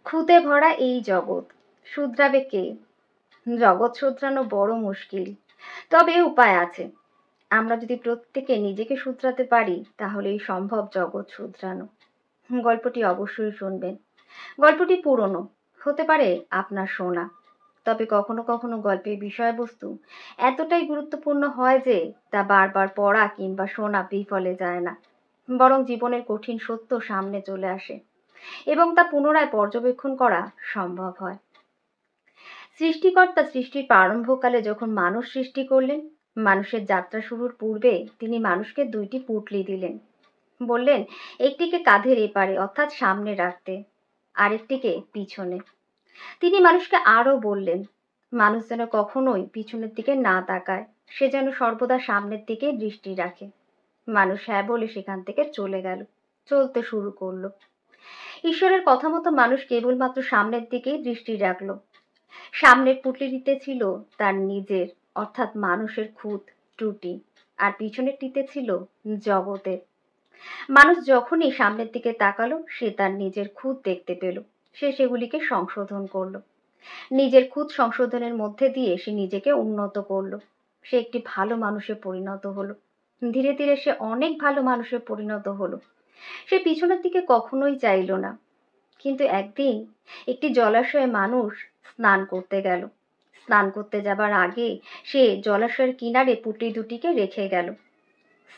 খুঁতে ভরা এই জগৎ শুধরাবে কে? জগৎ শুধরানো বড় মুশকিল, তবে উপায় আছে। আমরা যদি প্রত্যেকে নিজেকে শুধরাতে পারি তাহলেই সম্ভব জগৎ শুধরানো। গল্পটি অবশ্যই শুনবেন। গল্পটি পুরনো হতে পারে আপনার শোনা, তবে কখনো কখনো গল্পের বিষয়বস্তু এতটাই গুরুত্বপূর্ণ হয় যে তা বারবার পড়া কিংবা শোনা বিফলে যায় না, বরং জীবনের কঠিন সত্য সামনে চলে আসে এবং তা পুনরায় পর্যবেক্ষণ করা সম্ভব হয়। সৃষ্টিকর্তা সৃষ্টির প্রারম্ভকালে যখন মানুষ সৃষ্টি করলেন, মানুষের যাত্রা শুরুর পূর্বে তিনি মানুষকে দুইটি পুঁটলি দিলেন। বললেন একটিকে কাঁধের এপারে অর্থাৎ সামনে রাখতে, আরেকটিকে পিছনে। তিনি মানুষকে আরো বললেন মানুষ যেন কখনোই পিছনের দিকে না তাকায়, সে যেন সর্বদা সামনের দিকে দৃষ্টি রাখে। মানুষ হ্যাঁ বলে সেখান থেকে চলে গেল, চলতে শুরু করলো। ঈশ্বরের কথা মতো মানুষ কেবলমাত্র সামনের দিকেই দৃষ্টি রাখলো। সামনের পুঁটলিটিতে ছিল তার নিজের অর্থাৎ মানুষের খুঁত ত্রুটি, আর পিছনেরটিতে ছিল জগতের। মানুষ যখনই সামনের দিকে তাকালো সে তার নিজের খুঁত দেখতে পেল, সে সেগুলিকে সংশোধন করলো। নিজের খুঁত সংশোধনের মধ্যে দিয়ে সে নিজেকে উন্নত করলো। সে একটি ভালো মানুষে পরিণত হলো। ধীরে ধীরে সে অনেক ভালো মানুষে পরিণত হলো। সে পিছনের দিকে কখনোই চাইল না। কিন্তু একদিন একটি জলাশয়ে মানুষ স্নান করতে গেল। স্নান করতে যাবার আগে সে জলাশয়ের কিনারে পুঁটলি দুটিকে রেখে গেল।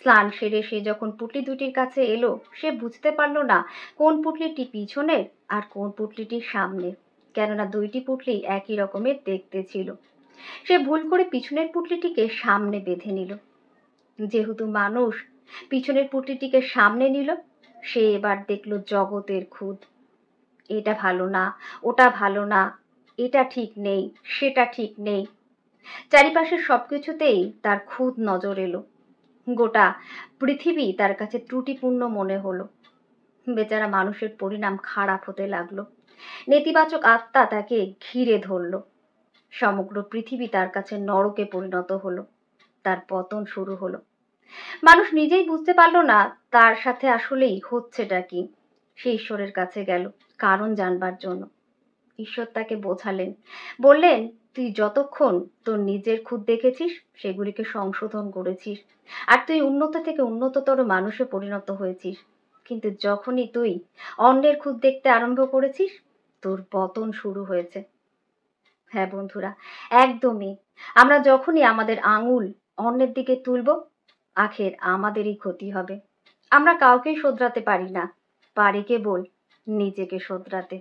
স্নান সেরে সে যখন পুঁটলি দুটির কাছে এলো, সে বুঝতে পারল না কোন পুঁটলিটি পিছনের আর কোন পুঁটলিটি সামনে, কেননা দুইটি পুঁটলি একই রকমের দেখতে ছিল। সে ভুল করে পিছনের পুঁটলিটিকে সামনে বেঁধে নিল। যেহেতু মানুষ পিছনের পুঁটলিটিকে সামনে নিল, সে এবার দেখল জগতের খুঁত। এটা ভালো না, ওটা ভালো না, এটা ঠিক নেই, সেটা ঠিক নেই। চারিপাশের সবকিছুতেই তার খুঁত নজর এলো। গোটা পৃথিবী তার কাছে ত্রুটিপূর্ণ মনে হলো। বেচারা মানুষের পরিণাম খারাপ হতে লাগলো। নেতিবাচক আত্মা তাকে ঘিরে ধরল। সমগ্র পৃথিবী তার কাছে নরকে পরিণত হলো। তার পতন শুরু হলো। মানুষ নিজেই বুঝতে পারল না তার সাথে আসলেই হচ্ছেটা কি। সে ঈশ্বরের কাছে গেল কারণ জানবার জন্য। ঈশ্বর তাকে বোঝালেন, বললেন তুই যতক্ষণ তোর নিজের খুঁত দেখেছিস, সেগুলিকে সংশোধন করেছিস, আর তুই উন্নত থেকে উন্নততর মানুষে পরিণত হয়েছিস। কিন্তু যখনই তুই অন্যের খুঁত দেখতে আরম্ভ করেছিস, তোর পতন শুরু হয়েছে। হ্যাঁ বন্ধুরা, একদমই। আমরা যখনই আমাদের আঙুল অন্যের দিকে তুলব, আখের আমাদেরই ক্ষতি হবে। আমরা কাউকেই শোধরাতে পারি না, পারি কেবল নিজেকে শোধরাতে।